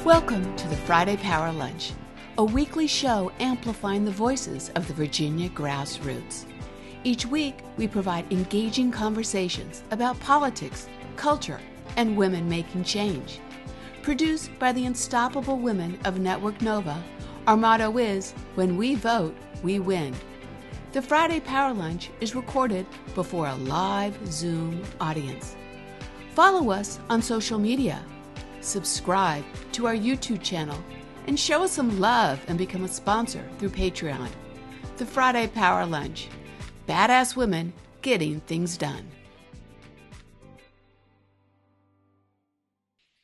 Welcome to the Friday Power Lunch, a weekly show amplifying the voices of the Virginia grassroots. Each week, we provide engaging conversations about politics, culture, and women making change. Produced by the unstoppable women of Network Nova, our motto is, when we vote, we win. The Friday Power Lunch is recorded before a live Zoom audience. Follow us on social media. Subscribe to our YouTube channel and show us some love and become a sponsor through Patreon. The Friday Power Lunch. Badass women getting things done.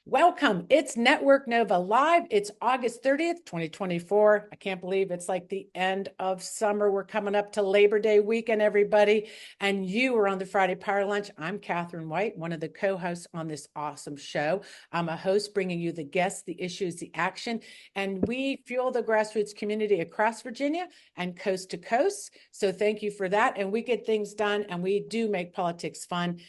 Welcome. It's Network Nova Live. It's August 30th, 2024. I can't believe it's like the end of summer. We're coming up to Labor Day weekend, everybody. And you are on the Friday Power Lunch. I'm Katherine White, one of the co-hosts on this awesome show. I'm a host bringing you the guests, the issues, the action. And we fuel the grassroots community across Virginia and coast to coast. So thank you for that. And we get things done and we do make politics fun.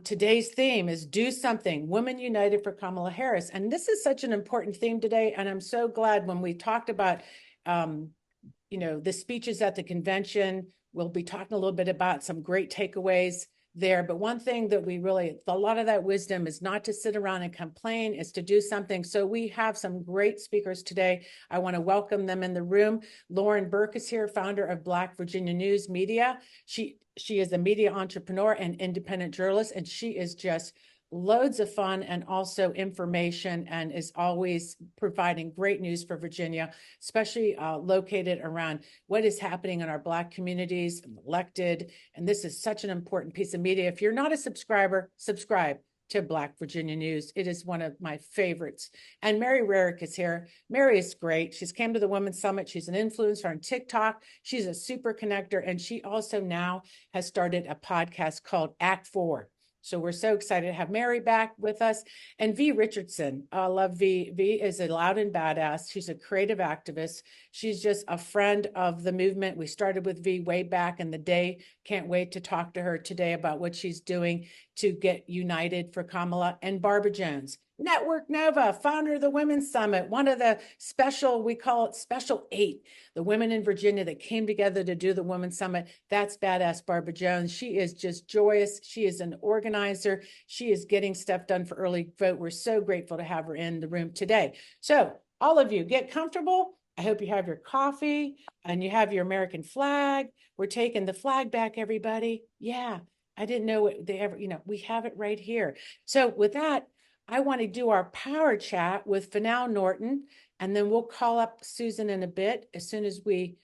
Today's theme is Do Something, Women United for Kamala Harris. And this is such an important theme today. And I'm so glad when we talked about, the speeches at the convention, we'll be talking a little bit about some great takeaways there. But one thing that a lot of that wisdom is not to sit around and complain, is to do something. So we have some great speakers today. I want to welcome them in the room. Burke is here, founder of Black Virginia News Media. She is a media entrepreneur and independent journalist, and she is just loads of fun and also information, and is always providing great news for Virginia, especially located around what is happening in our Black communities, elected. And this is such an important piece of media. If you're not a subscriber, subscribe to Black Virginia News. It is one of my favorites. And Mary Rarick is here. Mary is great. She's came to the Women's Summit. She's an influencer on TikTok. She's a super connector. And she also now has started a podcast called Act 4. So we're so excited to have Mary back with us. And Vee Richardson, I love Vee. Vee is a loud and badass. She's a creative activist. She's just a friend of the movement. We started with Vee way back in the day. Can't wait to talk to her today about what she's doing to get united for Kamala. And Barbara Jones, Network Nova, founder of the Women's Summit, one of the special, we call it Special 8, the women in Virginia that came together to do the Women's Summit. That's badass Barbara Jones. She is just joyous. She is an organizer. She is getting stuff done for early vote. We're so grateful to have her in the room today. So all of you get comfortable. I hope you have your coffee and you have your American flag. We're taking the flag back, everybody. Yeah, I didn't know they ever, we have it right here. So with that, I want to do our power chat with Norton, and then we'll call up Susan in a bit as soon as we,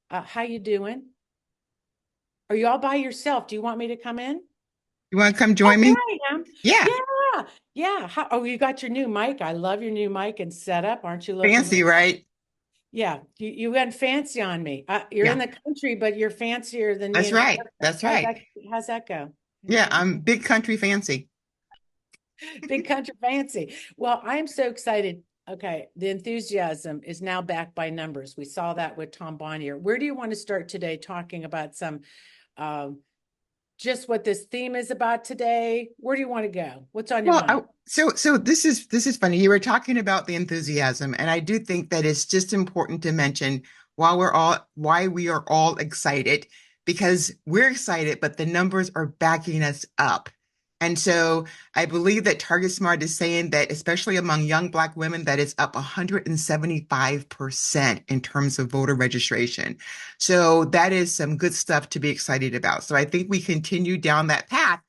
how you doing? Are you all by yourself? Do you want me to come in? You want to come join me? I am. Yeah. Yeah. You got your new mic. I love your new mic and setup. Aren't you looking fancy, right? Yeah, you went fancy on me. You're in the country, but you're fancier than me. That's right. That's right. How's that go? Yeah, I'm big country fancy. Big country fancy. Well, I'm so excited. Okay, the enthusiasm is now backed by numbers. We saw that with Tom Bonnier. Where do you want to start today talking about some, just what this theme is about today? Where do you want to go? What's on your mind? So this is funny. You were talking about the enthusiasm, and I do think that it's just important to mention why we are all excited, because we're excited, but the numbers are backing us up. And so I believe that Target Smart is saying that, especially among young Black women, that it's up 175% in terms of voter registration. So that is some good stuff to be excited about. So I think we continue down that path,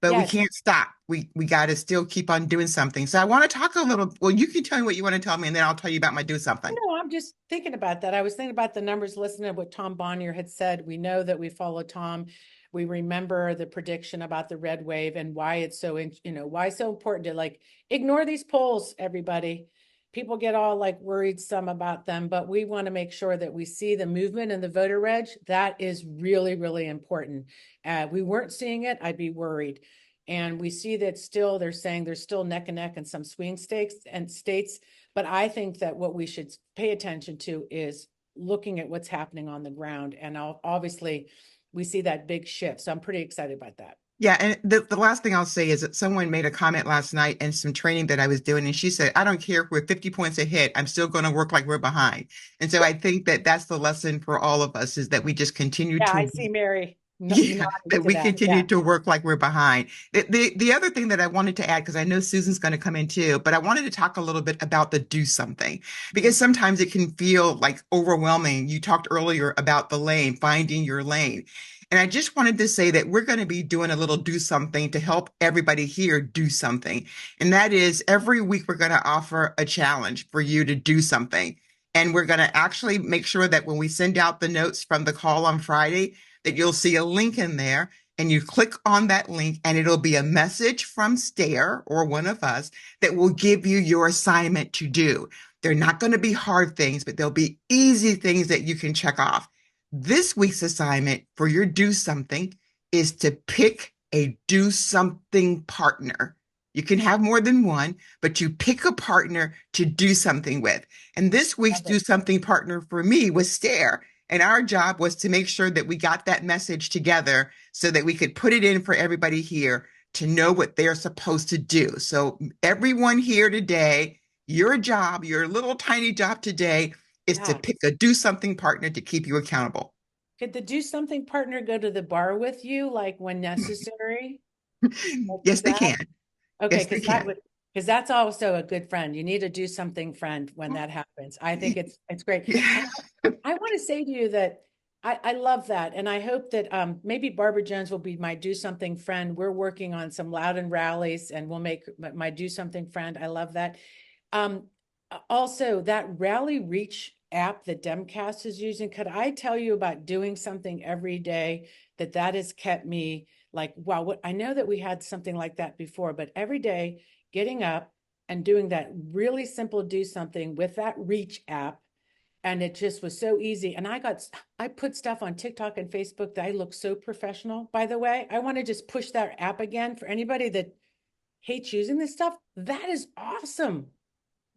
but we can't stop. We got to still keep on doing something. So I want to talk a little, well, you can tell me what you want to tell me, and then I'll tell you about my do something. No, I'm just thinking about that. I was thinking about the numbers, listening to what Tom Bonnier had said. We know that we follow Tom. We remember the prediction about the red wave and why it's so, why it's so important to ignore these polls, everybody. People get all worried some about them, but we want to make sure that we see the movement and the voter reg. That is really, really important. We weren't seeing it, I'd be worried. And we see that still, they're saying there's still neck and neck in some swing states. But I think that what we should pay attention to is looking at what's happening on the ground. And obviously, we see that big shift. So I'm pretty excited about that. Yeah, and the last thing I'll say is that someone made a comment last night in some training that I was doing, and she said, "I don't care if we're 50 points ahead. I'm still going to work like we're behind." And so I think that that's the lesson for all of us is that we just continue Yeah, I to see Mary yeah, nodding that to we that. Yeah. continue to work like we're behind. The other thing that I wanted to add, because I know Susan's going to come in too, but I wanted to talk a little bit about the do something, Mhm. because sometimes it can feel like overwhelming. You talked earlier about the lane, finding your lane. And I just wanted to say that we're going to be doing a little do something to help everybody here do something. And that is every week we're going to offer a challenge for you to do something. And we're going to actually make sure that when we send out the notes from the call on Friday, that you'll see a link in there and you click on that link and it'll be a message from Stair or one of us that will give you your assignment to do. They're not going to be hard things, but they'll be easy things that you can check off. This week's assignment for your do something is to pick a do something partner. You can have more than one, but you pick a partner to do something with. And this week's Love it. do something partner for me was Stair. And our job was to make sure that we got that message together so that we could put it in for everybody here to know what they're supposed to do. So, everyone here today, your job, your little tiny job today is to Yeah. pick a do something partner to keep you accountable. Could the do something partner go to the bar with you, like when necessary? Like Yes, they that? can. Okay, Yes, they because that can. would because that's also a good friend. You need to do something friend when that happens. I think it's great. And I want to say to you that I love that. And I hope that maybe Barbara Jones will be my do something friend. We're working on some Loudoun rallies and we'll make my do something friend. I love that. Um, Also, that Rally Reach app that Demcast is using, could I tell you about doing something every day that has kept me like, wow, what I know that we had something like that before, but every day getting up and doing that really simple do something with that Reach app. And it just was so easy. And I put stuff on TikTok and Facebook that I look so professional, by the way. I want to just push that app again for anybody that hates using this stuff. That is awesome.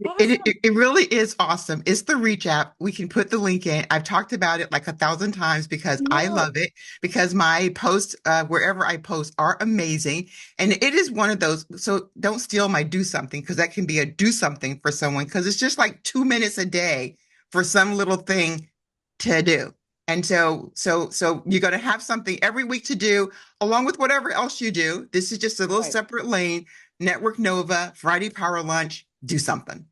Awesome. It really is awesome. It's the Reach app. We can put the link in. I've talked about it like 1,000 times because I No. love it, because my posts, wherever I post, are amazing. And it is one of those. So don't steal my do something, because that can be a do something for someone, because it's just like 2 minutes a day for some little thing to do. And so you're going to have something every week to do along with whatever else you do. This is just a little Right. separate lane. Network Nova, Friday Power Lunch, do something.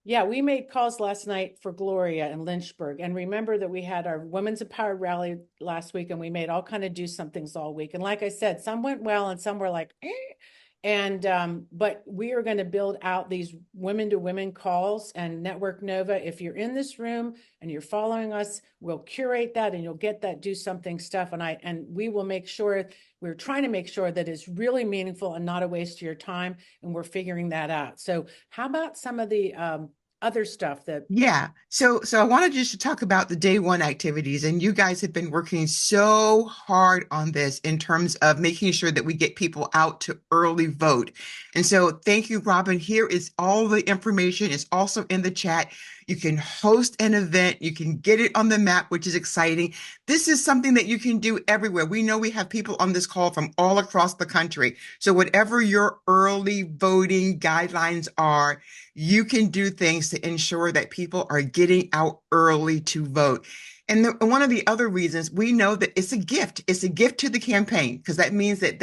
Yeah, we made calls last night for Gloria in Lynchburg. And remember that we had our Women's Empowered rally last week and we made all kind of do somethings all week. And like I said, some went well and some were like, eh. And but we are going to build out these women to women calls and Network Nova. If you're in this room and you're following us, we'll curate that and you'll get that do something stuff. And we will make sure we're trying to make sure that it's really meaningful and not a waste of your time. And we're figuring that out. So how about some of the other stuff that Yeah. So I wanted just to talk about the day one activities. And you guys have been working so hard on this in terms of making sure that we get people out to early vote. And so thank you, Robbin. Here is all the information. It's also in the chat. You can host an event. You can get it on the map, which is exciting. This is something that you can do everywhere. We know we have people on this call from all across the country. So whatever your early voting guidelines are, you can do things to ensure that people are getting out early to vote. And one of the other reasons, we know that it's a gift. It's a gift to the campaign, because that means that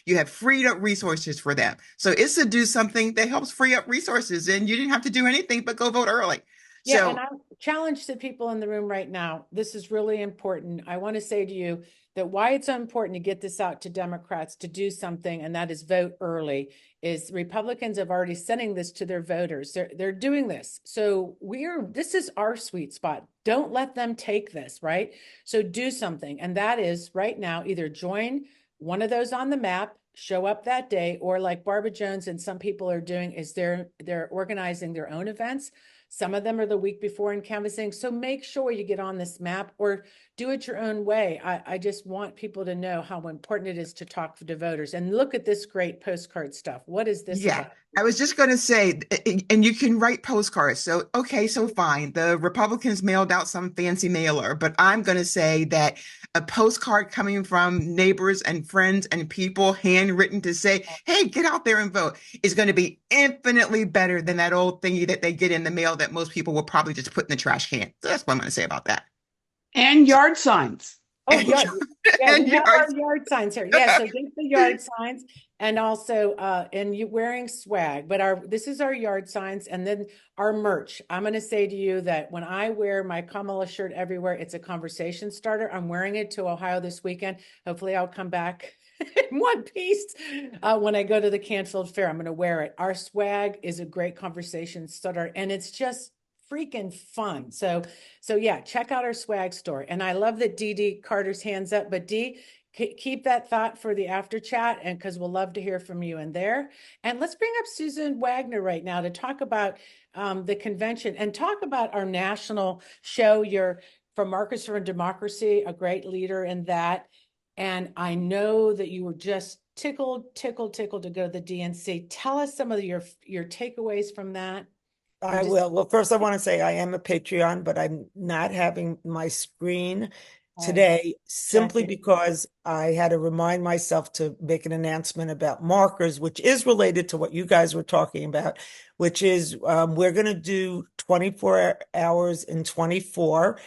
you have freed up resources for them. So it's to do something that helps free up resources, and you didn't have to do anything but go vote early. Yeah, and So I challenge the people in the room right now. This is really important. I want to say to you that why it's so important to get this out to Democrats to do something, and that is vote early, is Republicans have already sending this to their voters. They're doing this. So this is our sweet spot. Don't let them take this, right? So do something. And that is right now, either join one of those on the map, show up that day, or like Barbara Jones and some people are doing, is they're organizing their own events. Some of them are the week before in canvassing. So make sure you get on this map or do it your own way. I just want people to know how important it is to talk to voters. And look at this great postcard stuff. What is this Yeah, about? I was just going to say, and you can write postcards. So, okay, so fine. The Republicans mailed out some fancy mailer, but I'm going to say that a postcard coming from neighbors and friends and people, handwritten to say, hey, get out there and vote, is going to be infinitely better than that old thingy that they get in the mail that most people will probably just put in the trash can. So that's what I'm going to say about that. And yard signs. Oh, And, yeah, yeah, and we have yours. our yard signs here. Yeah, so get the yard signs and also and you wearing swag, but this is our yard signs and then our merch. I'm going to say to you that when I wear my Kamala shirt everywhere, it's a conversation starter. I'm wearing it to Ohio this weekend. Hopefully I'll come back in one piece when I go to the Canfield Fair. I'm going to wear it. Our swag is a great conversation starter and it's just freaking fun. So yeah, check out our swag store. And I love that Dee Carter's hands up, but Dee, keep that thought for the after chat and because we'll love to hear from you in there. And let's bring up Susan Wagner right now to talk about the convention and talk about our national show. You're from Marcus for Democracy, a great leader in that. And I know that you were just tickled to go to the DNC. Tell us some of your takeaways from that. I will. Well, first I want to say I am a Patreon, but I'm not having my screen today simply because I had to remind myself to make an announcement about markers, which is related to what you guys were talking about, which is we're going to do 24 hours in 24.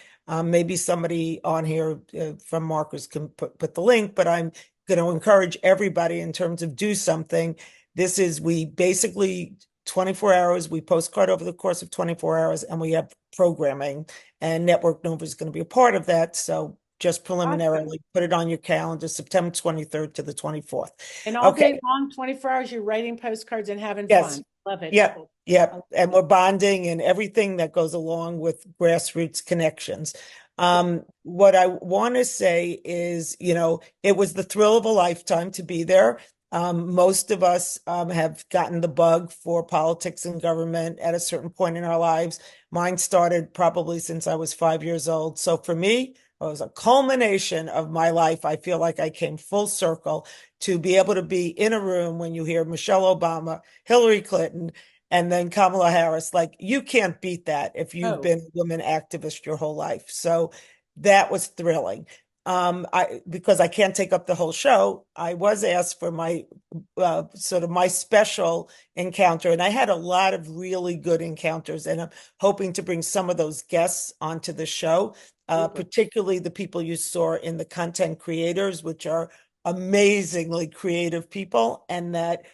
Maybe somebody on here from markers can put the link, but I'm going to encourage everybody in terms of do something. This is, we basically 24 hours, we postcard over the course of 24 hours, and we have programming, and Network Nova is going to be a part of that. So just preliminarily, put it on your calendar, September 23rd to the 24th. And all day long, 24 hours, you're writing postcards and having fun. Love it. Yep. Yep. And we're bonding and everything that goes along with grassroots connections. What I want to say is, you know, it was the thrill of a lifetime to be there. Most of us have gotten the bug for politics and government at a certain point in our lives. Mine started probably since I was 5 years old. So for me, it was a culmination of my life. I feel like I came full circle to be able to be in a room when you hear Michelle Obama, Hillary Clinton, and then Kamala Harris. Like, you can't beat that if you've been a woman activist your whole life. So that was thrilling. Because I can't take up the whole show, I was asked for my sort of my special encounter, and I had a lot of really good encounters, and I'm hoping to bring some of those guests onto the show, particularly the people you saw in the content creators, which are amazingly creative people, and that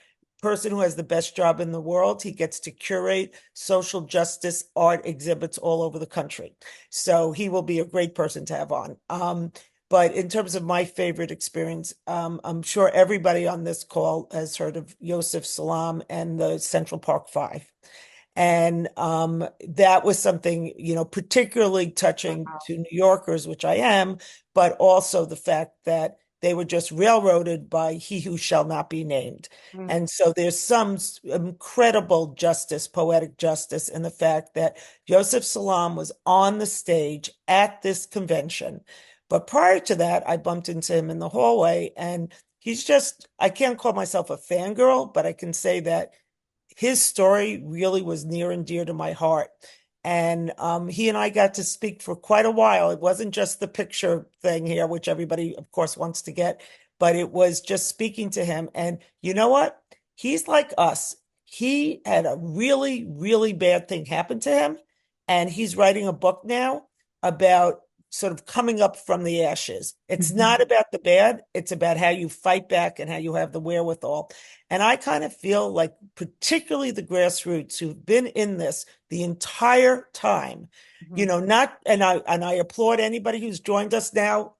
person who has the best job in the world. He gets to curate social justice art exhibits all over the country. So he will be a great person to have on. But in terms of my favorite experience, I'm sure everybody on this call has heard of Yosef Salam and the Central Park Five. And that was something, you know, particularly touching to New Yorkers, which I am, but also the fact that they were just railroaded by he who shall not be named. And so there's some incredible justice, poetic justice, in the fact that Yosef Salam was on the stage at this convention. But prior to that, I bumped into him in the hallway, and he's just, I can't call myself a fangirl, but I can say that his story really was near and dear to my heart. And he and I got to speak for quite a while. It wasn't just the picture thing here, which everybody, of course, wants to get, but it was just speaking to him. And you know what? He's like us. He had a really, really bad thing happen to him, and he's writing a book now about sort of coming up from the ashes. It's not about the bad. It's about how you fight back and how you have the wherewithal. And I kind of feel like particularly the grassroots who've been in this the entire time, you know, and I applaud anybody who's joined us now.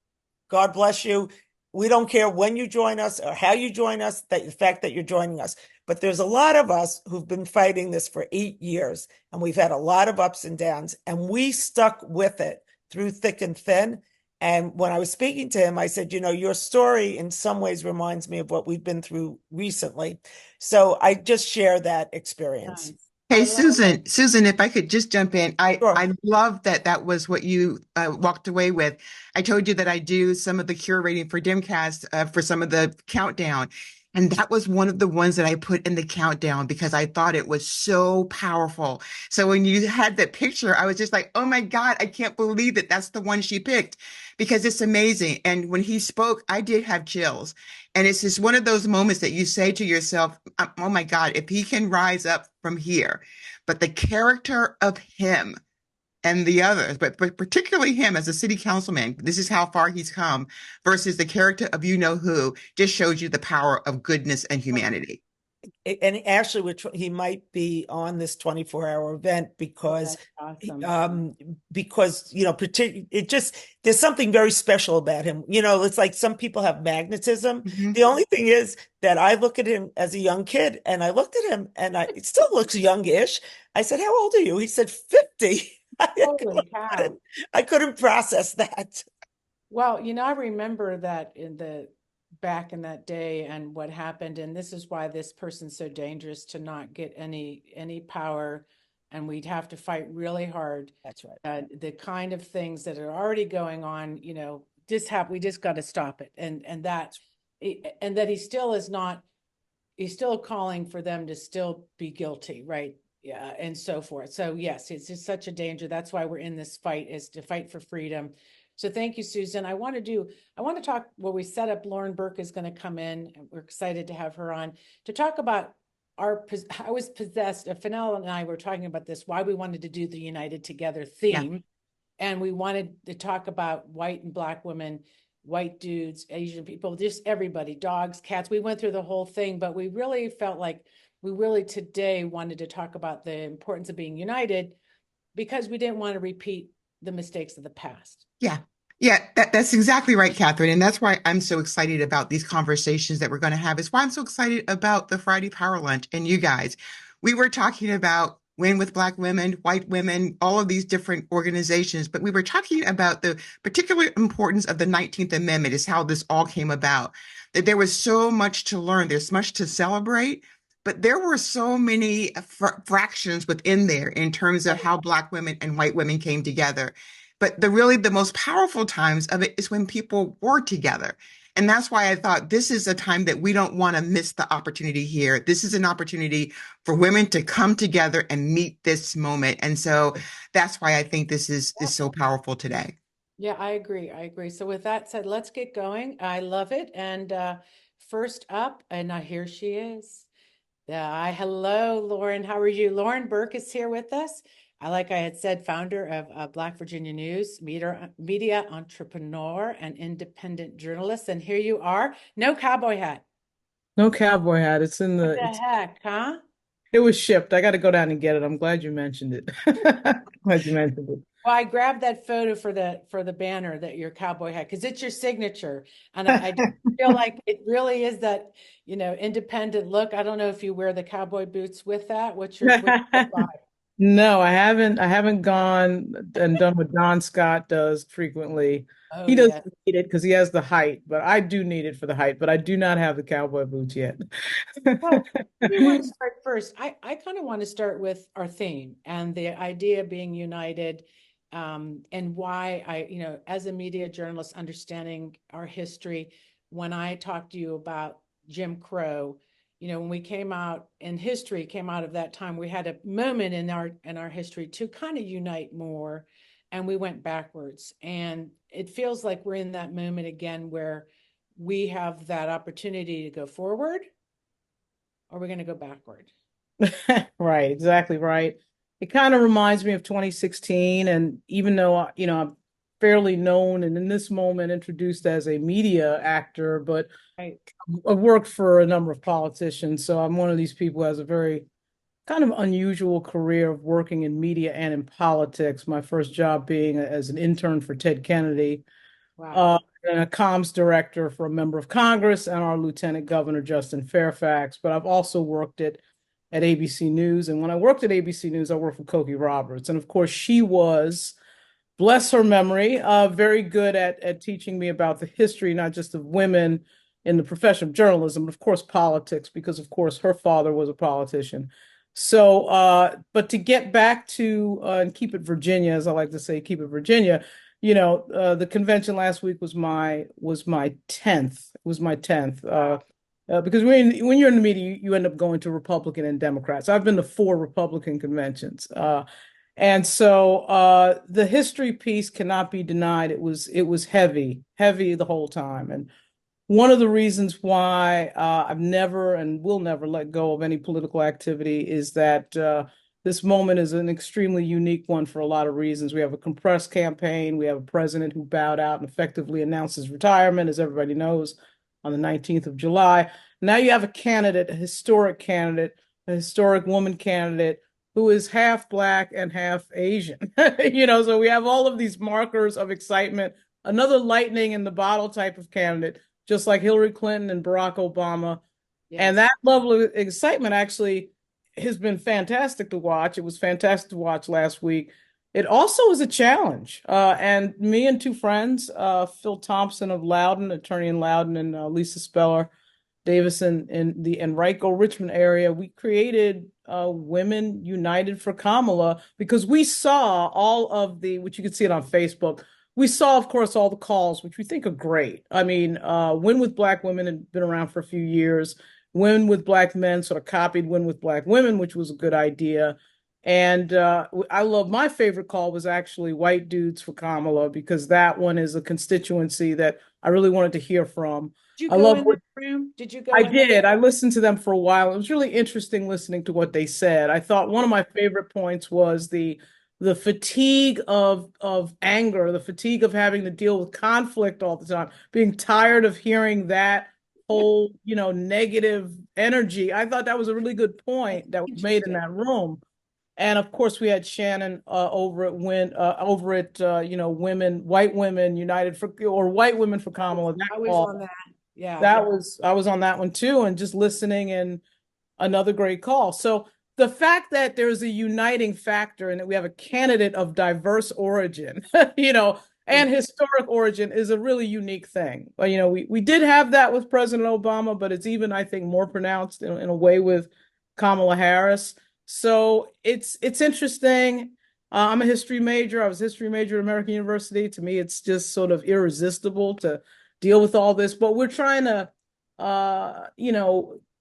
God bless you. We don't care when you join us or how you join us, that the fact that you're joining us. But there's a lot of us who've been fighting this for 8 years, and we've had a lot of ups and downs, and we stuck with it through thick and thin. And when I was speaking to him, I said, you know, your story in some ways reminds me of what we've been through recently. So I just share that experience. Nice. Hey, I love Susan, if I could just jump in, Sure. I love that that was what you walked away with. I told you that I do some of the curating for Dimcast for some of the countdown, and that was one of the ones that I put in the countdown because I thought it was so powerful. So when you had that picture, I was just like, oh my God, I can't believe that that's the one she picked because it's amazing. And when he spoke, I did have chills. And it's just one of those moments that you say to yourself, oh my God, if he can rise up from here, but the character of him and the others, but particularly him as a city councilman, this is how far he's come versus the character of you know who just shows you the power of goodness and humanity. And actually, he might be on this 24-hour event because, that's awesome. it just there's something very special about him. It's like some people have magnetism. Mhm. The only thing is that I look at him as a young kid, and I looked at him, and it still looks youngish. I said, "How old are you?" He said, 50. Holy cow. I couldn't process that. Well, I remember that back in that day and what happened, and this is why this person's so dangerous to not get any power, and we'd have to fight really hard. That's right. The kind of things that are already going on, we just got to stop it, and that he still is not. He's still calling for them to still be guilty, right? Yeah, and so forth. So yes, it's just such a danger. That's why we're in this fight, is to fight for freedom. So thank you, Susan. I want to talk, we set up, Lauren Burke is going to come in. We're excited to have her on to talk about I was possessed, Fennell and I were talking about this, why we wanted to do the United Together theme. Yeah. And we wanted to talk about white and Black women, white dudes, Asian people, just everybody, dogs, cats. We went through the whole thing, but we really felt like we really today wanted to talk about the importance of being united because we didn't want to repeat the mistakes of the past. Yeah. Yeah, that's exactly right, Catherine. And that's why I'm so excited about these conversations that we're going to have. It's why I'm so excited about the Friday Power Lunch and you guys. We were talking about Win with Black women, white women, all of these different organizations, but we were talking about the particular importance of the 19th Amendment, is how this all came about. That there was so much to learn, there's much to celebrate, but there were so many fractions within there in terms of how Black women and white women came together. But the most powerful times of it is when people were together. And that's why I thought this is a time that we don't want to miss the opportunity here. This is an opportunity for women to come together and meet this moment. And so that's why I think this is so powerful today. Yeah, I agree. So with that said, let's get going. I love it. And first up, and here she is. Hello, Lauren. How are you? Lauren Burke is here with us. Like I had said, founder of Black Virginia News, media entrepreneur, and independent journalist. And here you are. No cowboy hat. No cowboy hat. It's in the. What the heck, huh? It was shipped. I got to go down and get it. I'm glad you mentioned it. Glad you mentioned it. Well, I grabbed that photo for the banner, that your cowboy hat, because it's your signature, and I feel like it really is that independent look. I don't know if you wear the cowboy boots with that. What's your vibe? No, I haven't. I haven't gone and done what Don Scott does frequently. Oh, he doesn't need it because he has the height, but I do need it for the height. But I do not have the cowboy boots yet. Well, we want to start first. I kind of want to start with our theme and the idea of being united, and why as a media journalist, understanding our history. When I talked to you about Jim Crow, when we came out of that time, we had a moment in our history to kind of unite more, and we went backwards. And it feels like we're in that moment again where we have that opportunity to go forward, or we're going to go backward. Right, exactly right. It kind of reminds me of 2016. And even though, I'm fairly known and in this moment introduced as a media actor, but right. I've worked for a number of politicians. So I'm one of these people who has a very kind of unusual career of working in media and in politics. My first job being as an intern for Ted Kennedy. Wow. And a comms director for a member of Congress and our Lieutenant Governor, Justin Fairfax. But I've also worked at ABC News. And when I worked at ABC News, I worked with Cokie Roberts. And of course, she was, bless her memory, very good at teaching me about the history, not just of women in the profession of journalism, but of course, politics, because of course, her father was a politician. So, but to get back to and keep it Virginia, as I like to say, keep it Virginia. The convention last week was my 10th. It was my 10th. Because when you're in the media, you end up going to Republican and Democrats. I've been to 4 Republican conventions. And so the history piece cannot be denied. It was heavy the whole time. And one of the reasons why I've never and will never let go of any political activity is that this moment is an extremely unique one for a lot of reasons. We have a compressed campaign. We have a president who bowed out and effectively announced his retirement, as everybody knows, on the 19th of July. Now you have a candidate, a historic woman candidate who is half Black and half Asian. So we have all of these markers of excitement, another lightning in the bottle type of candidate, just like Hillary Clinton and Barack Obama. Yes. And that level of excitement actually has been fantastic to watch. It was fantastic to watch last week. It also is a challenge. And me and 2 friends, Phil Thompson of Loudoun, attorney in Loudoun, and Lisa Speller Davison in the Enrico Richmond area, we created Women United for Kamala because we saw all of which you can see it on Facebook. We saw, of course, all the calls, which we think are great. I mean, Win with Black Women had been around for a few years. Win with Black Men sort of copied Win with Black Women, which was a good idea. And I love, my favorite call was actually White Dudes for Kamala, because that one is a constituency that I really wanted to hear from. Did you go in that room? Did you go? I did. I listened to them for a while. It was really interesting listening to what they said. I thought one of my favorite points was the fatigue of anger, the fatigue of having to deal with conflict all the time, being tired of hearing that whole, negative energy. I thought that was a really good point that was made in that room. And of course, we had Shannon over at White Women United or White Women for Kamala. I was on that. Yeah, I was on that one too, and just listening, and another great call. So the fact that there's a uniting factor and that we have a candidate of diverse origin, and historic origin is a really unique thing. But, we did have that with President Obama, but it's even, I think, more pronounced in a way with Kamala Harris. So it's interesting. I'm a history major. I was a history major at American University. To me, it's just sort of irresistible to deal with all this. But we're trying to,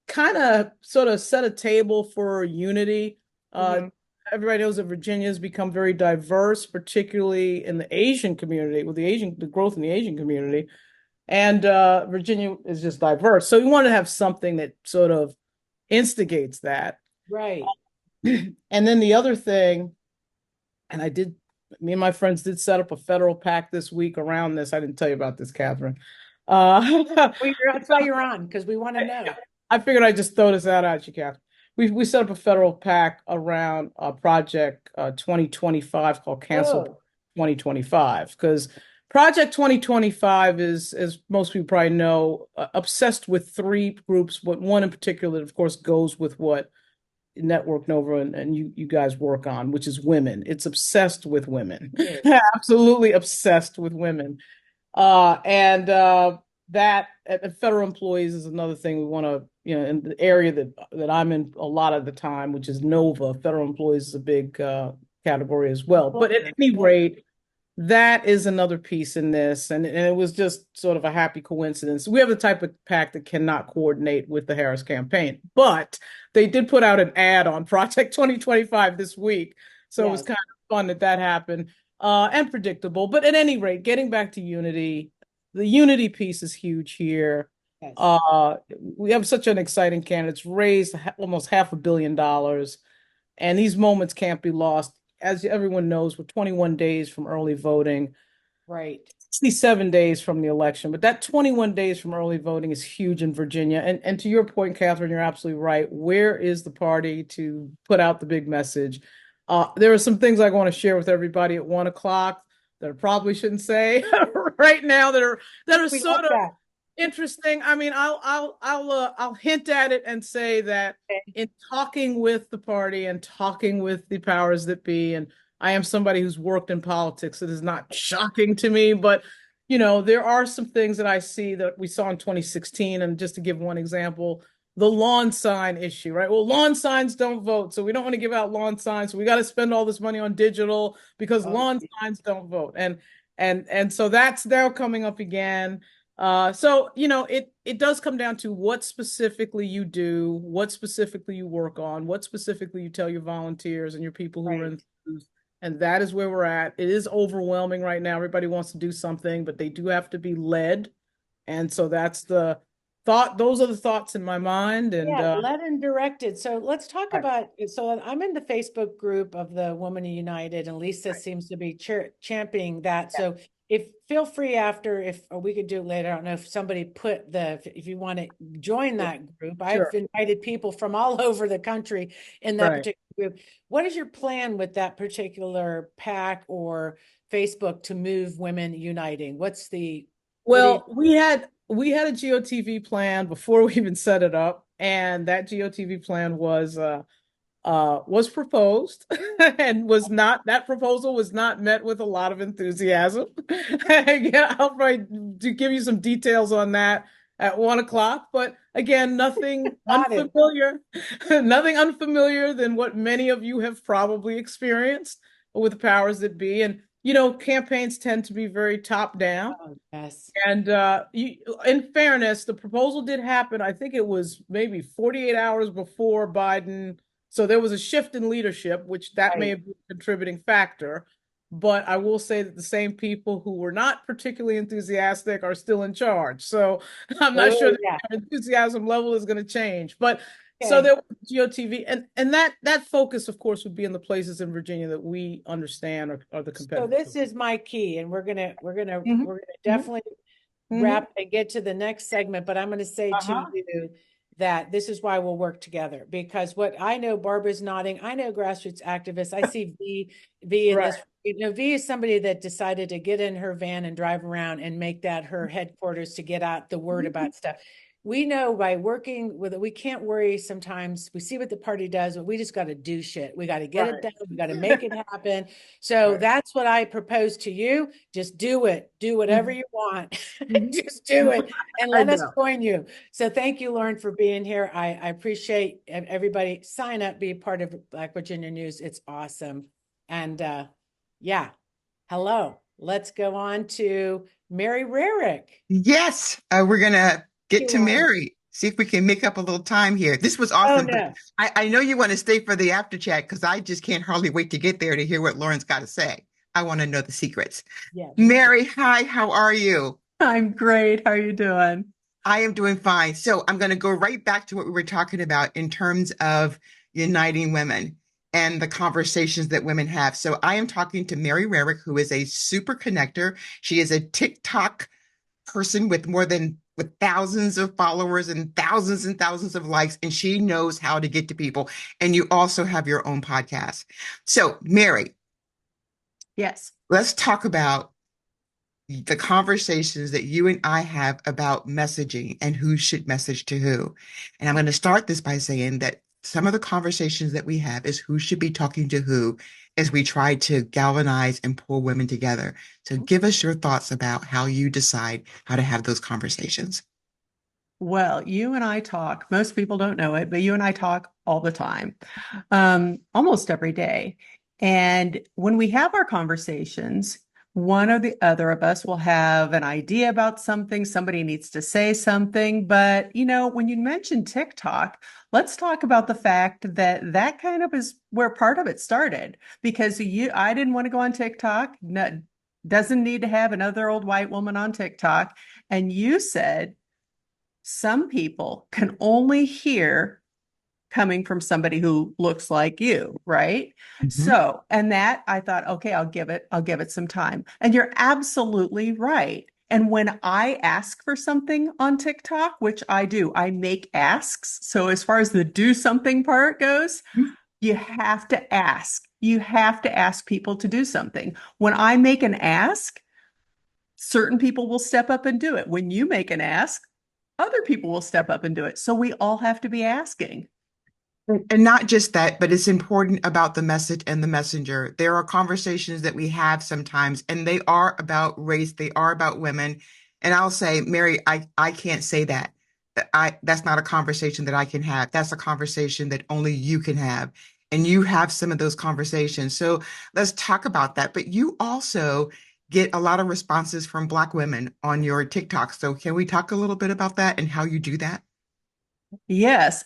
kind of sort of set a table for unity. Everybody knows that Virginia has become very diverse, particularly in the Asian community, with the growth in the Asian community. And Virginia is just diverse. So we want to have something that sort of instigates that. Right. And then the other thing, and me and my friends did set up a federal PAC this week around this. I didn't tell you about this, Catherine. That's why you're on, because we want to know. I figured I'd just throw this out at you, Catherine. We set up a federal PAC around Project 2025 called Cancel 2025, because Project 2025 is, as most people probably know, obsessed with 3 groups, but one in particular that, of course, goes with what Network Nova and you guys work on, which is women. It's obsessed with women. Absolutely obsessed with women. That federal employees is another thing we want to, in the area that I'm in a lot of the time, which is Nova. Federal employees is a big category as well. But at any rate, that is another piece in this. And it was just sort of a happy coincidence. We have the type of PAC that cannot coordinate with the Harris campaign, but they did put out an ad on Project 2025 this week. So It was kind of fun that happened and predictable. But at any rate, getting back to unity, the unity piece is huge here. Yes. We have such an exciting candidate. It's raised almost $500 million. And these moments can't be lost. As everyone knows, we're 21 days from early voting. Right. 67 days from the election. But that 21 days from early voting is huge in Virginia. And to your point, Catherine, you're absolutely right. Where is the party to put out the big message? There are some things I want to share with everybody at 1:00 that I probably shouldn't say right now that are sort of interesting. I mean, I'll hint at it and say that in talking with the party and talking with the powers that be, and I am somebody who's worked in politics, it is not shocking to me, but there are some things that I see that we saw in 2016. And just to give one example, the lawn sign issue, right? Well, lawn signs don't vote, so we don't want to give out lawn signs. So we got to spend all this money on digital because lawn signs don't vote. And so that's now coming up again. So, it does come down to what specifically you do, what specifically you work on, what specifically you tell your volunteers and your people who are enthused. And that is where we're at. It is overwhelming right now. Everybody wants to do something, but they do have to be led. And so that's the thought. Those are the thoughts in my mind. And led and directed. So let's talk about, so I'm in the Facebook group of the Women United, and Lisa seems to be championing that. So feel free after, or we could do it later. I don't know if somebody if you want to join that group. I've invited people from all over the country in that particular group. What is your plan with that particular PAC or Facebook to move Women Uniting? We had a GOTV plan before we even set it up, and that GOTV plan was proposed and that proposal was not met with a lot of enthusiasm. Yeah, I'll probably give you some details on that at 1:00. But again, nothing unfamiliar, nothing unfamiliar than what many of you have probably experienced with the powers that be. And campaigns tend to be very top down. Oh, yes. And in fairness, the proposal did happen. I think it was maybe 48 hours before Biden. So there was a shift in leadership, which may have been a contributing factor. But I will say that the same people who were not particularly enthusiastic are still in charge. So I'm not sure that their enthusiasm level is going to change. But so there was GOTV, and that focus, of course, would be in the places in Virginia that we understand are the competitive. So this is my key, and we're gonna definitely wrap and get to the next segment. But I'm going to say to you that this is why we'll work together, because what I know, Barbara's nodding. I know grassroots activists. I see Vee in this. Vee is somebody that decided to get in her van and drive around and make that her headquarters to get out the word about stuff. We know by working with it, we can't worry sometimes. We see what the party does, but we just got to do shit. We got to get it done. We got to make it happen. So that's what I propose to you. Just do it. Do whatever you want. Just do it and let us join you. So thank you, Lauren, for being here. I appreciate everybody. Sign up, be a part of Black Virginia News. It's awesome. And hello. Let's go on to Mary Rarick. Yes, we're going to get to Mary. See if we can make up a little time here. This was awesome. No. I know you want to stay for the after chat because I just can't hardly wait to get there to hear what Lauren's got to say. I want to know the secrets. Yeah. Mary, hi, how are you? I'm great. How are you doing? I am doing fine. So I'm going to go right back to what we were talking about in terms of uniting women and the conversations that women have. So I am talking to Mary Rarick, who is a super connector. She is a TikTok person with thousands of followers and thousands of likes, and she knows how to get to people. And you also have your own podcast. So, Mary. Yes. Let's talk about the conversations that you and I have about messaging and who should message to who. And I'm going to start this by saying that some of the conversations that we have is who should be talking to who as we try to galvanize and pull women together. So give us your thoughts about how you decide how to have those conversations. Well, you and I talk, most people don't know it, but you and I talk all the time, almost every day. And when we have our conversations, one or the other of us will have an idea about something. Somebody needs to say something. But, when you mention TikTok, let's talk about the fact that kind of is where part of it started. Because I didn't want to go on TikTok. Doesn't need to have another old white woman on TikTok. And you said some people can only hear coming from somebody who looks like you, right? Mm-hmm. So, and that I thought, okay, I'll give it some time. And you're absolutely right. And when I ask for something on TikTok, which I do, I make asks. So as far as the do something part goes, you have to ask. You have to ask people to do something. When I make an ask, certain people will step up and do it. When you make an ask, other people will step up and do it. So we all have to be asking. And not just that, but it's important about the message and the messenger. There are conversations that we have sometimes, and they are about race. They are about women. And I'll say, Mary, I can't say that. that's not a conversation that I can have. That's a conversation that only you can have. And you have some of those conversations. So let's talk about that. But you also get a lot of responses from Black women on your TikTok. So can we talk a little bit about that and how you do that? Yes.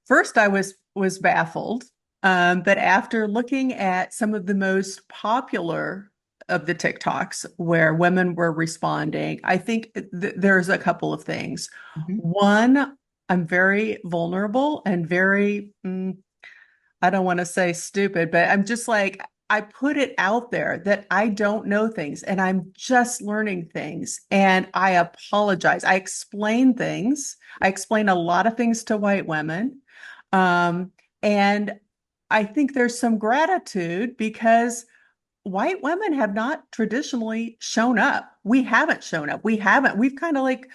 First, I was baffled, but after looking at some of the most popular of the TikToks where women were responding, I think there's a couple of things. Mhm. One, I'm very vulnerable and very, I don't want to say stupid, but I'm just like, I put it out there that I don't know things and I'm just learning things. And I apologize. I explain things. I explain a lot of things to white women. And I think there's some gratitude because white women have not traditionally shown up. We haven't shown up. We've kind of like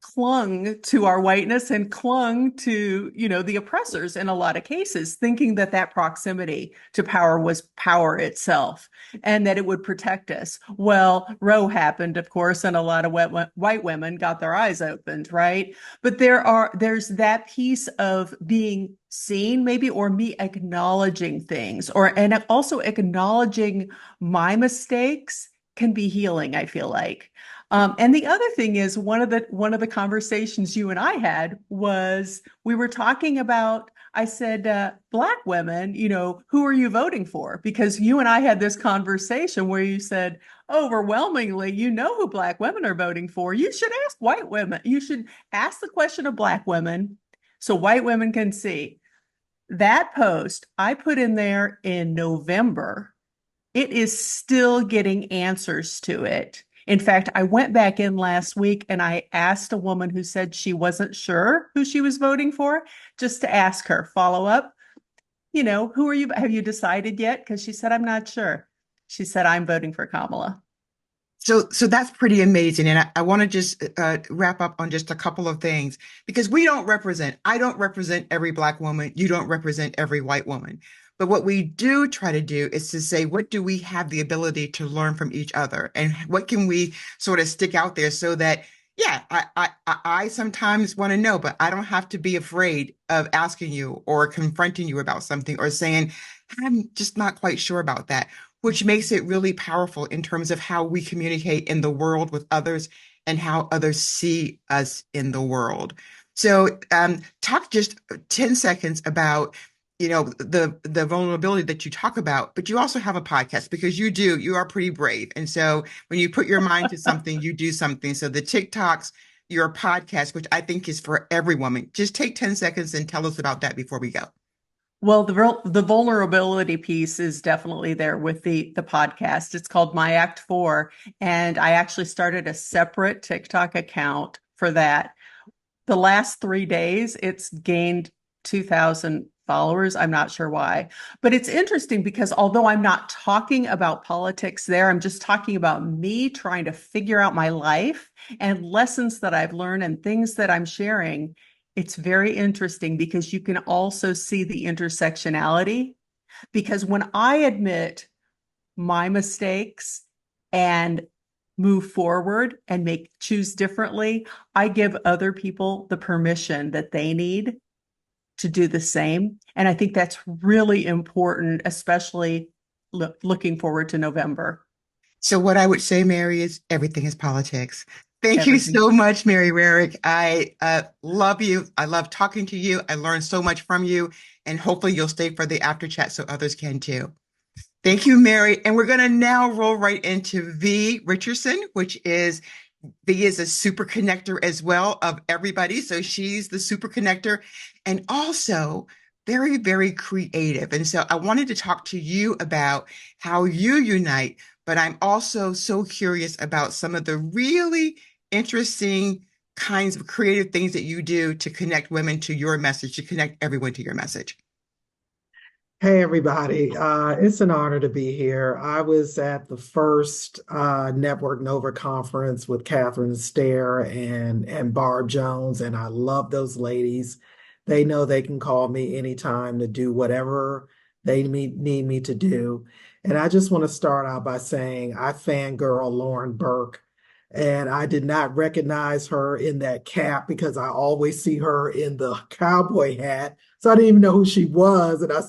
clung to our whiteness and clung to, the oppressors in a lot of cases, thinking that that proximity to power was power itself and that it would protect us. Well, Roe happened, of course, and a lot of white women got their eyes opened, right? But there's that piece of being seen maybe, or me acknowledging things, and also acknowledging my mistakes can be healing, I feel like. And the other thing is one of the conversations you and I had was we were talking about, I said, Black women, who are you voting for? Because you and I had this conversation where you said, overwhelmingly, you know who Black women are voting for. You should ask white women. You should ask the question of Black women so white women can see. That post I put in there in November. It is still getting answers to it. In fact, I went back in last week and I asked a woman who said she wasn't sure who she was voting for, just to ask her, follow up, who are you? Have you decided yet? Because she said, I'm not sure. She said, I'm voting for Kamala. So that's pretty amazing. And I want to just wrap up on just a couple of things because I don't represent every Black woman. You don't represent every white woman. But what we do try to do is to say, what do we have the ability to learn from each other? And what can we sort of stick out there so that, yeah, I sometimes want to know, but I don't have to be afraid of asking you or confronting you about something or saying, I'm just not quite sure about that, which makes it really powerful in terms of how we communicate in the world with others and how others see us in the world. So talk just 10 seconds about the vulnerability that you talk about, but you also have a podcast because you are pretty brave. And so when you put your mind to something, you do something. So the TikToks, your podcast, which I think is for every woman, just take 10 seconds and tell us about that before we go. Well, the vulnerability piece is definitely there with the podcast. It's called My Act 4, and I actually started a separate TikTok account for that. The last 3 days, it's gained 2,000 followers. I'm not sure why, but it's interesting because although I'm not talking about politics there, I'm just talking about me trying to figure out my life and lessons that I've learned and things that I'm sharing. It's very interesting because you can also see the intersectionality. Because when I admit my mistakes and move forward and choose differently, I give other people the permission that they need to do the same. And I think that's really important, especially looking forward to November. So what I would say, Mary, is everything is politics. Thank you Everything. so much, Mary Rarick. I love you. I love talking to you. I learned so much from you, and hopefully you'll stay for the after chat so others can too. Thank you, Mary. And we're going to now roll right into Vee Richardson, Vee is a super connector as well of everybody. So she's the super connector and also very, very creative. And so I wanted to talk to you about how you unite, but I'm also so curious about some of the really interesting kinds of creative things that you do to connect women to your message, to connect everyone to your message. Hey, everybody. It's an honor to be here. I was at the first Network Nova conference with Katherine, Stair, and Barb Jones, and I love those ladies. They know they can call me anytime to do whatever they need me to do. And I just want to start out by saying I fangirl Lauren Burke. And I did not recognize her in that cap because I always see her in the cowboy hat. So I didn't even know who she was. And I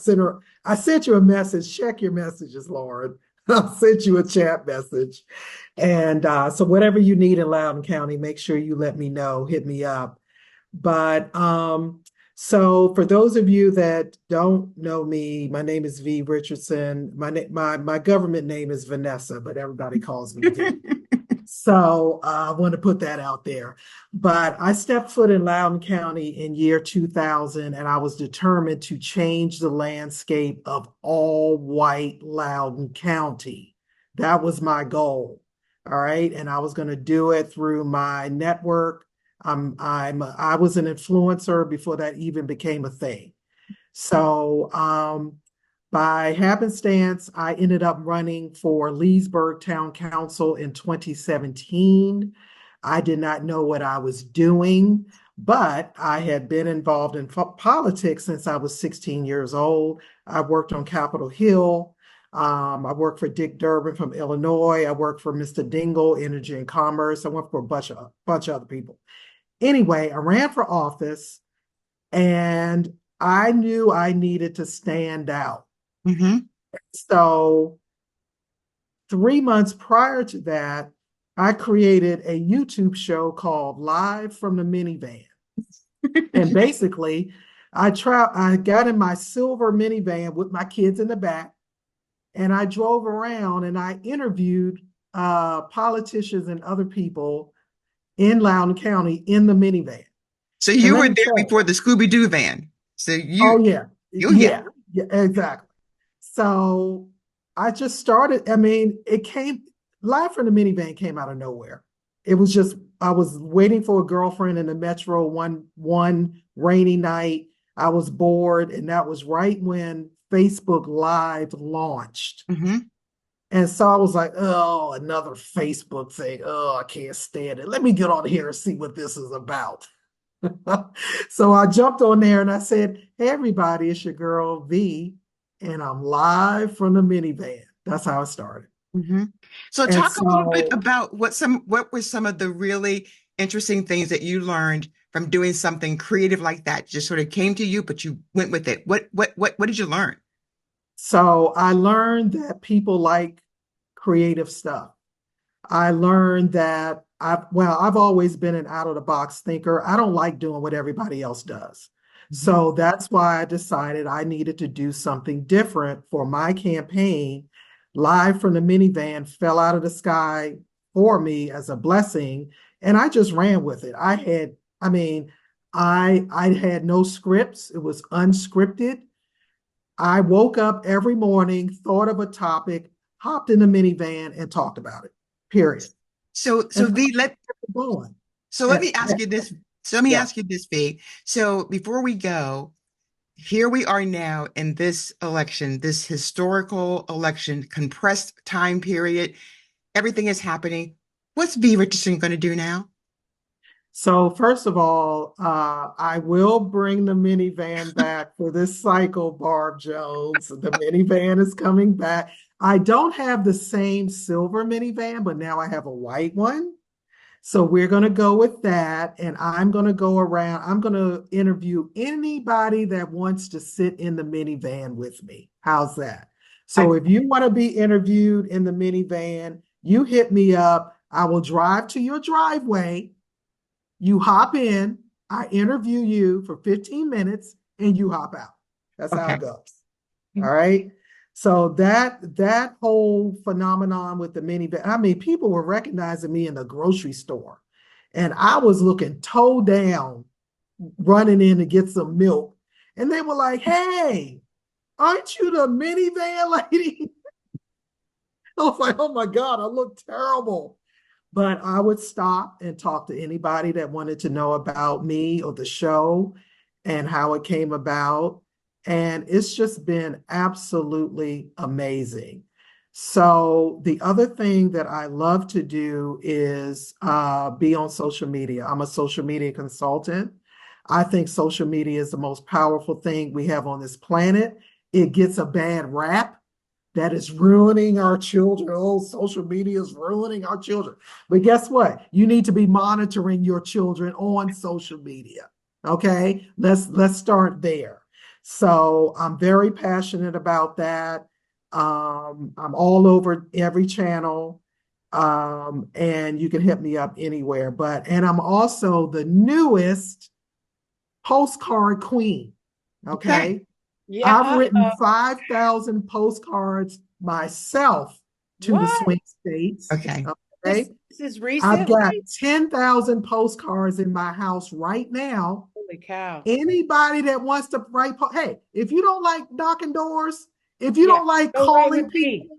sent you a message. Check your messages, Lauren. I sent you a chat message. And so whatever you need in Loudoun County, make sure you let me know, hit me up. But so for those of you that don't know me, my name is Vee Richardson. My government name is Vanessa, but everybody calls me V. So I want to put that out there. But I stepped foot in Loudoun County in year 2000, and I was determined to change the landscape of all white Loudoun County. That was my goal. All right. And I was going to do it through my network. I was an influencer before that even became a thing. So by happenstance, I ended up running for Leesburg Town Council in 2017. I did not know what I was doing, but I had been involved in politics since I was 16 years old. I worked on Capitol Hill. I worked for Dick Durbin from Illinois. I worked for Mr. Dingle, Energy and Commerce. I worked for a bunch of other people. Anyway, I ran for office and I knew I needed to stand out. Mm-hmm. So 3 months prior to that, I created a YouTube show called Live from the Minivan. And basically, I got in my silver minivan with my kids in the back, and I drove around and I interviewed politicians and other people in Loudoun County in the minivan. So you were there before the Scooby-Doo van. So yeah, exactly. So I just started. I mean, Live from the Minivan came out of nowhere. It was just, I was waiting for a girlfriend in the metro one rainy night. I was bored, and that was right when Facebook Live launched. Mm-hmm. And so I was like, oh, another Facebook thing. Oh, I can't stand it. Let me get on here and see what this is about. So I jumped on there and I said, hey, everybody, it's your girl V, and I'm live from the minivan. That's how it started. Mm-hmm. So talk a little bit about what were some of the really interesting things that you learned from doing something creative like that? Just sort of came to you, but you went with it. What did you learn? So I learned that people like creative stuff. I learned that I've always been an out of the box thinker. I don't like doing what everybody else does. Mm-hmm. So that's why I decided I needed to do something different for my campaign. Live from the Minivan fell out of the sky for me as a blessing, and I just ran with it. I had no scripts. It was unscripted. I woke up every morning, thought of a topic, hopped in the minivan, and talked about it. Period. So V, let me ask you this. So let me ask you this, V. So before we go, here we are now in this election, this historical election, compressed time period. Everything is happening. What's Vee Richardson going to do now? So first of all, I will bring the minivan back for this cycle, Barb Jones. The minivan is coming back. I don't have the same silver minivan, but now I have a white one. So we're going to go with that. And I'm going to go around. I'm going to interview anybody that wants to sit in the minivan with me. How's that? So if you want to be interviewed in the minivan, you hit me up. I will drive to your driveway. You hop in, I interview you for 15 minutes, and you hop out. That's how it goes. All right. So that whole phenomenon with the minivan, I mean, people were recognizing me in the grocery store, and I was looking toe down, running in to get some milk. And they were like, hey, aren't you the minivan lady? I was like, oh my God, I look terrible. But I would stop and talk to anybody that wanted to know about me or the show and how it came about. And it's just been absolutely amazing. So the other thing that I love to do is be on social media. I'm a social media consultant. I think social media is the most powerful thing we have on this planet. It gets a bad rap, that is ruining our children. Oh, social media is ruining our children. But guess what? You need to be monitoring your children on social media. Okay, let's start there. So I'm very passionate about that. I'm all over every channel. And you can hit me up anywhere. And I'm also the newest postcard queen. Okay. Yeah. I've written 5,000 postcards myself to the What? swing states. Okay. Okay. This is recent. I've got 10,000 postcards in my house right now. Holy cow. Anybody that wants to write, hey, if you don't like knocking doors, if you don't like calling people,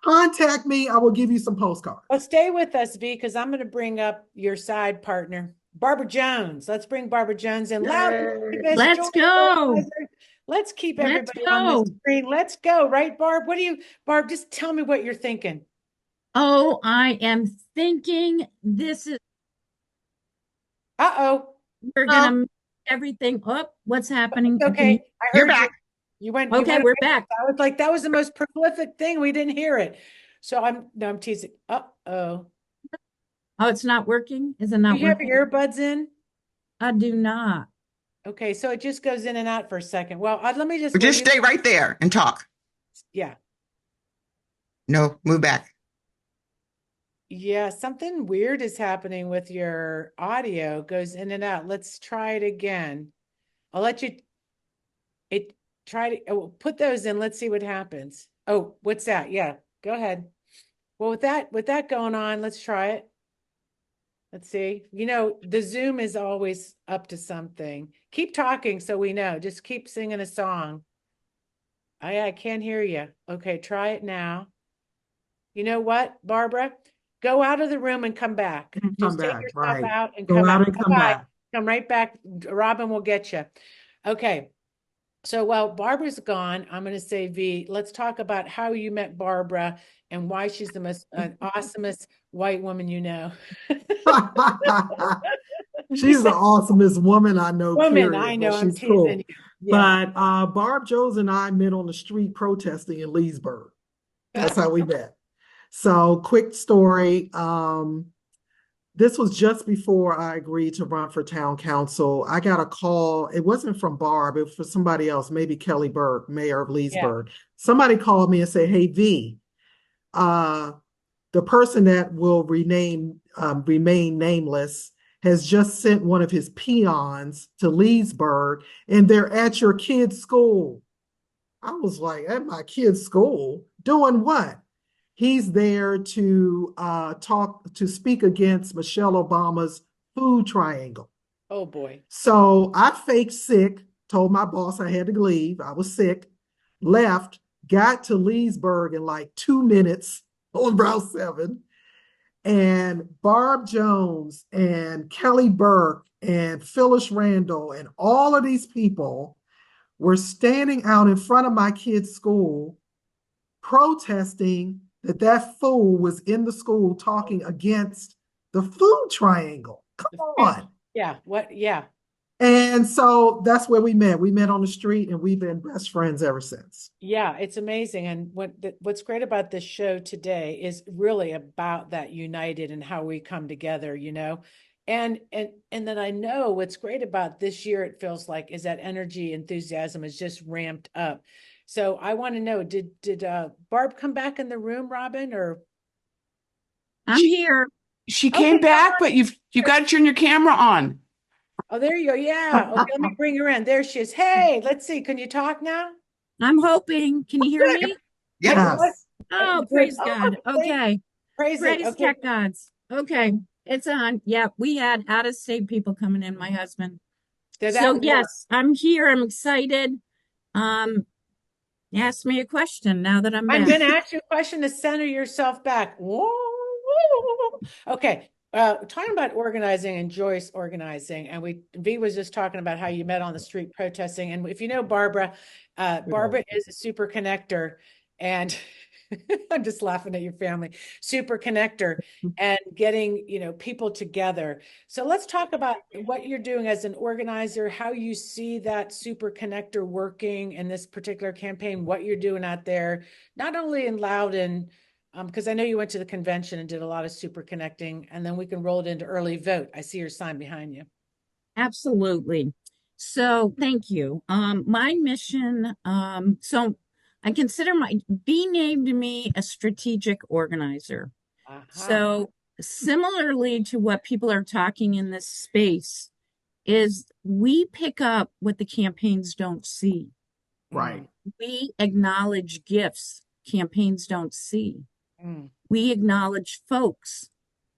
contact me. I will give you some postcards. Well, stay with us, Vee, because I'm going to bring up your side partner, Barbara Jones. Let's bring Barbara Jones in. Let's go. Let's keep everybody on the screen. Let's go. Right, Barb? Barb, just tell me what you're thinking. Oh, I am thinking this is. Uh-oh. We're going to everything up. What's happening? Okay. You're back. You went. Okay, we're back. I was like, that was the most prolific thing. We didn't hear it. So I'm teasing. Uh-oh. Oh, it's not working? Is it not working? Do you have earbuds in? I do not. Okay, so it just goes in and out for a second. Well, let me just... Just stay right there and talk. Yeah. No, move back. Yeah, something weird is happening with your audio. Goes in and out. Let's try it again. I'll let you... put those in. Let's see what happens. Oh, what's that? Yeah, go ahead. Well, with that going on, let's try it. Let's see. The Zoom is always up to something. Keep talking so we know. Just keep singing a song. I can't hear you. Okay, try it now. You know what, Barbara? Go out of the room and come back. Just take yourself out and come out. Come back. Come right back. Robbin will get you. Okay. So while Barbara's gone, I'm going to say, Vee, let's talk about how you met Barbara and why she's the most awesomest white woman you know. She's the awesomest woman I know. I know. I'm teasing cool. you. Yeah. But Barb Jones and I met on the street protesting in Leesburg. That's how we met. So quick story. This was just before I agreed to run for town council. I got a call. It wasn't from Barb. It was for somebody else, maybe Kelly Burke, mayor of Leesburg. Yeah. Somebody called me and said, hey, Vee, the person that will remain nameless has just sent one of his peons to Leesburg, and they're at your kid's school. I was like, at my kid's school? Doing what? He's there to speak against Michelle Obama's food triangle. Oh, boy. So I faked sick, told my boss I had to leave. I was sick, left, got to Leesburg in like 2 minutes on Route 7. And Barb Jones and Kelly Burke and Phyllis Randall and all of these people were standing out in front of my kid's school protesting that fool was in the school talking against the food triangle. Come on. Yeah. What? Yeah. And so that's where we met. We met on the street and we've been best friends ever since. Yeah, it's amazing. And what's great about this show today is really about that united and how we come together, And then I know what's great about this year, it feels like, is that energy, enthusiasm is just ramped up. So I want to know, did Barb come back in the room, Robbin, or? I'm here. She came back, but you've got to turn your camera on. Oh, there you go. Yeah. Okay, let me bring her in. There she is. Hey, let's see. Can you talk now? I'm hoping. Can you hear me? Yes. Oh, praise God. Okay. Praise tech gods. Okay. It's on. Yeah, we had out-of-state people coming in, my husband. Yes, I'm here. I'm excited. Ask me a question now that I'm back. I'm going to ask you a question to center yourself back. Whoa. Okay. Talking about organizing and joyous organizing, and Vee was just talking about how you met on the street protesting. And if you know Barbara, Barbara is a super connector, and I'm just laughing at your family. Super connector and getting, people together. So let's talk about what you're doing as an organizer, how you see that super connector working in this particular campaign, what you're doing out there, not only in Loudoun, because I know you went to the convention and did a lot of super connecting, and then we can roll it into early vote. I see your sign behind you. Absolutely. So thank you. My mission, so I consider Vee named me a strategic organizer. So similarly to what people are talking in this space is we pick up what the campaigns don't see. Right. We acknowledge gifts campaigns don't see. We acknowledge folks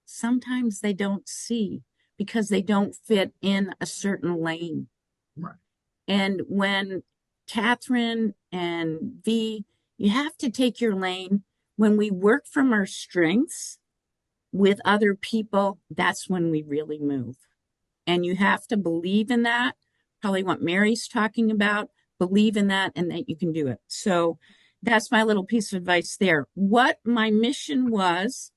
sometimes they don't see because they don't fit in a certain lane. Right. And when Katherine and Vee, you have to take your lane. When we work from our strengths with other people, that's when we really move. And you have to believe in that. Probably what Mary's talking about, believe in that and that you can do it. So that's my little piece of advice there. What my mission was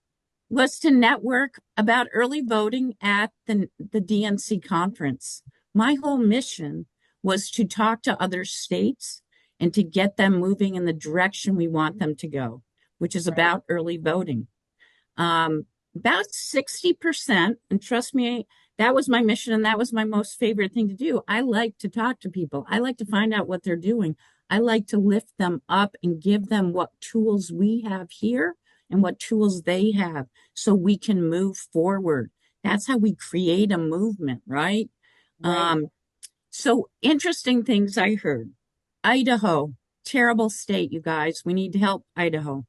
to network about early voting at the DNC conference. My whole mission was to talk to other states and to get them moving in the direction we want them to go, which is about early voting. About 60%, and trust me, that was my mission and that was my most favorite thing to do. I like to talk to people. I like to find out what they're doing. I like to lift them up and give them what tools we have here and what tools they have so we can move forward. That's how we create a movement, right? So interesting things I heard. Idaho, terrible state, you guys. We need to help Idaho.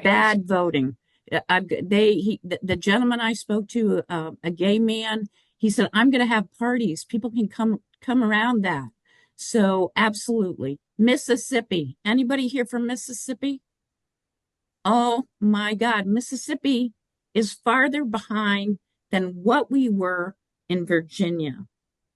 Bad voting. The gentleman I spoke to, a gay man, he said, I'm going to have parties. People can come around that. So absolutely. Mississippi. Anybody here from Mississippi? Oh my God. Mississippi is farther behind than what we were in Virginia.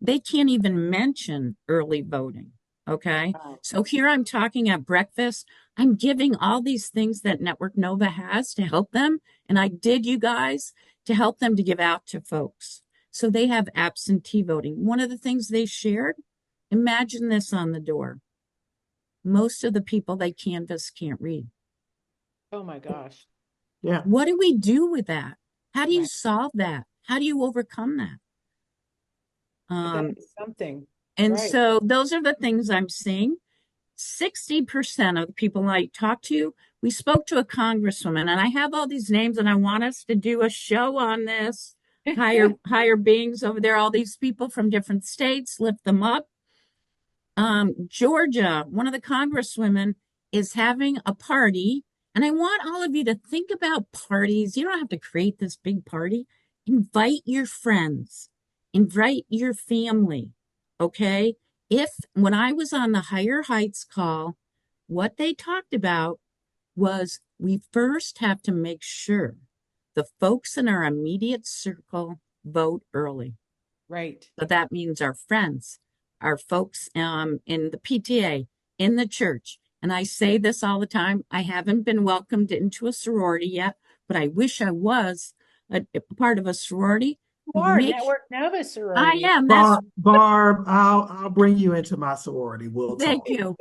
They can't even mention early voting. Okay. So here I'm talking at breakfast. I'm giving all these things that Network Nova has to help them. And I did, you guys, to help them to give out to folks. So they have absentee voting. One of the things they shared, imagine this on the door. Most of the people they canvass can't read. Oh my gosh. Yeah. What do we do with that? How do you solve that? How do you overcome that? Something. And so those are the things I'm seeing. 60% of the people I talked to, we spoke to a congresswoman, and I have all these names, and I want us to do a show on this. Higher beings over there, all these people from different states, lift them up. Georgia, one of the congresswomen is having a party, and I want all of you to think about parties. You don't have to create this big party. Invite your friends, invite your family. Okay. When I was on the Higher Heights call, what they talked about was we first have to make sure the folks in our immediate circle vote early. Right. So that means our friends, our folks in the PTA, in the church. And I say this all the time. I haven't been welcomed into a sorority yet, but I wish I was a part of a sorority. You are Network Nova sorority. I am. Barb, I'll bring you into my sorority. We'll Thank talk. you.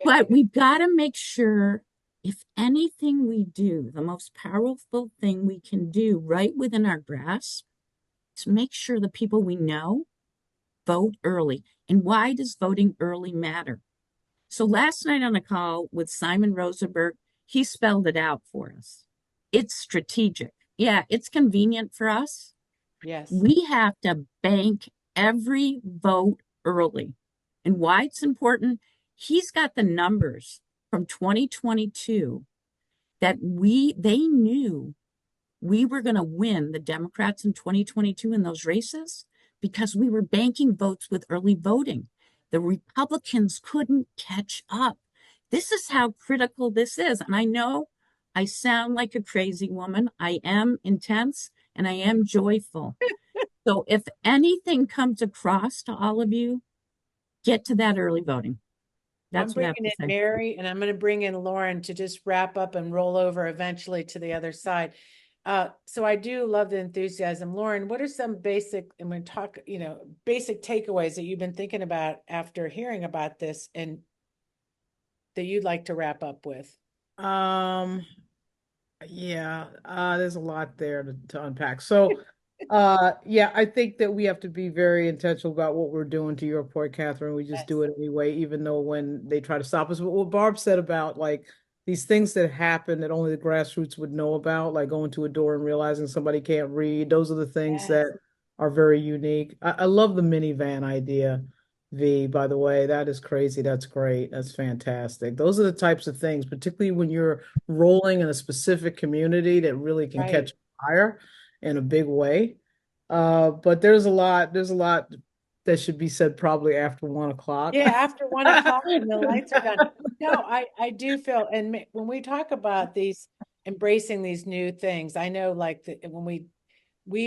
But we've got to make sure, if anything we do, the most powerful thing we can do right within our grasp is make sure the people we know vote early. And why does voting early matter? So last night on a call with Simon Rosenberg, he spelled it out for us. It's strategic. Yeah, it's convenient for us. Yes. We have to bank every vote early. And why it's important, he's got the numbers from 2022 that they knew we were going to win the Democrats in 2022 in those races because we were banking votes with early voting. The Republicans couldn't catch up. This is how critical this is. And I know I sound like a crazy woman. I am intense and I am joyful. So if anything comes across to all of you, get to that early voting. That's what I have bringing to in say. Mary, and I'm going to bring in Lauren to just wrap up and roll over eventually to the other side. So I do love the enthusiasm. Lauren, what are some basic, and we talk, basic takeaways that you've been thinking about after hearing about this and that you'd like to wrap up with? Yeah, there's a lot there to unpack. So, yeah, I think that we have to be very intentional about what we're doing. To your point, Catherine, we just do it anyway, even though when they try to stop us. But what Barb said about like these things that happen that only the grassroots would know about, like going to a door and realizing somebody can't read, those are the things that are very unique. I love the minivan idea. V, by the way, that is crazy. That's great. That's fantastic. Those are the types of things, particularly when you're rolling in a specific community that really can catch fire in a big way. But there's a lot that should be said probably after 1 o'clock. Yeah, after 1 o'clock and the lights are done. No, I do feel, and when we talk about these, embracing these new things, I know like when we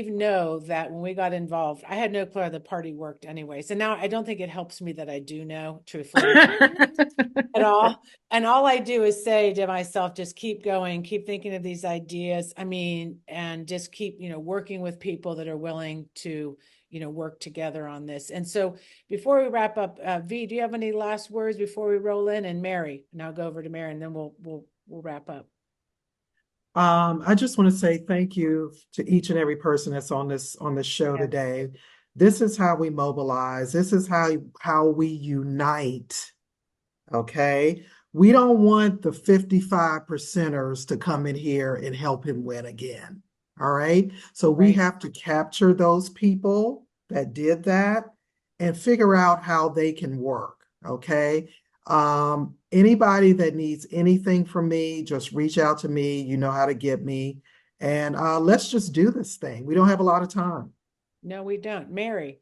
know that when we got involved, I had no clue how the party worked anyway. So now I don't think it helps me that I do know, truthfully, at all. And all I do is say to myself, just keep going, keep thinking of these ideas. I mean, and just keep, working with people that are willing to, work together on this. And so before we wrap up, V, do you have any last words before we roll in? And Mary, and I'll go over to Mary and then we'll wrap up. I just want to say thank you to each and every person that's on this show today. This is how we mobilize. This is how we unite. Okay. We don't want the 55 percenters to come in here and help him win again. All right. So we have to capture those people that did that and figure out how they can work. Okay. Anybody that needs anything from me, just reach out to me. You know how to get me. And let's just do this thing. We don't have a lot of time. No, we don't. Mary.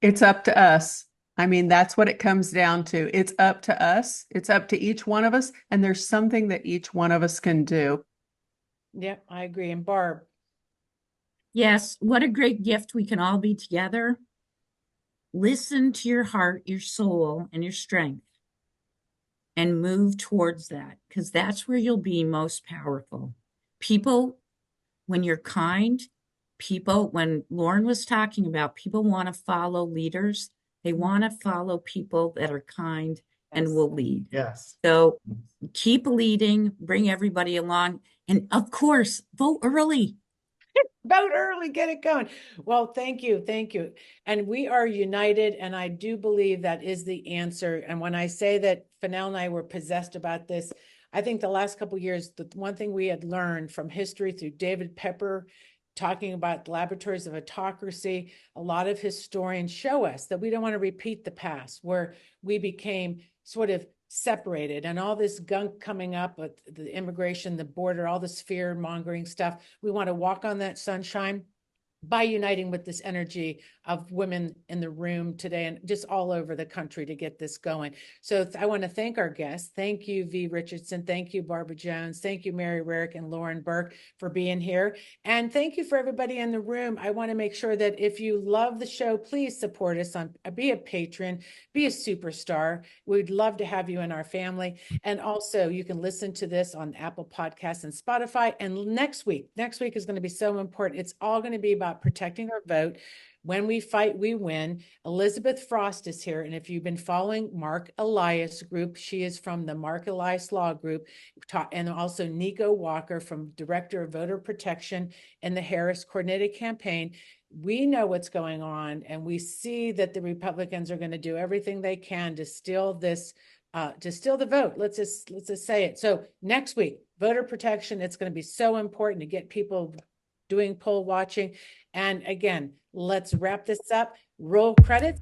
It's up to us. I mean, that's what it comes down to. It's up to us. It's up to each one of us. And there's something that each one of us can do. Yeah, I agree. And Barb. Yes, what a great gift we can all be together. Listen to your heart, your soul, and your strength, and move towards that, because that's where you'll be most powerful. People, when you're kind, when Lauren was talking about, people want to follow leaders. They want to follow people that are kind and will lead. Yes. So keep leading, bring everybody along. And of course, vote early. Vote early, get it going. Well, thank you. Thank you. And we are united. And I do believe that is the answer. And when I say that Fennell and I were possessed about this, I think the last couple of years, the one thing we had learned from history through David Pepper, talking about laboratories of autocracy, a lot of historians show us that we don't want to repeat the past where we became sort of separated and all this gunk coming up with the immigration, the border, all this fear mongering stuff. We want to walk on that sunshine by uniting with this energy of women in the room today and just all over the country to get this going. So I want to thank our guests. Thank you, Vee Richardson. Thank you, Barbara Jones. Thank you, Mary Rarick and Lauren Burke for being here. And thank you for everybody in the room. I want to make sure that if you love the show, please support us on, be a patron, be a superstar. We'd love to have you in our family. And also you can listen to this on Apple Podcasts and Spotify. And next week is going to be so important. It's all going to be about protecting our vote. When we fight, we win. Elizabeth Frost is here. And if you've been following Mark Elias Group, she is from the Mark Elias Law Group, and also Nico Walker from Director of Voter Protection in the Harris Coordinated Campaign. We know what's going on, and we see that the Republicans are going to do everything they can to steal this, to steal the vote. Let's just say it. So next week, voter protection, it's going to be so important to get people doing poll watching. And again, let's wrap this up. Roll credits.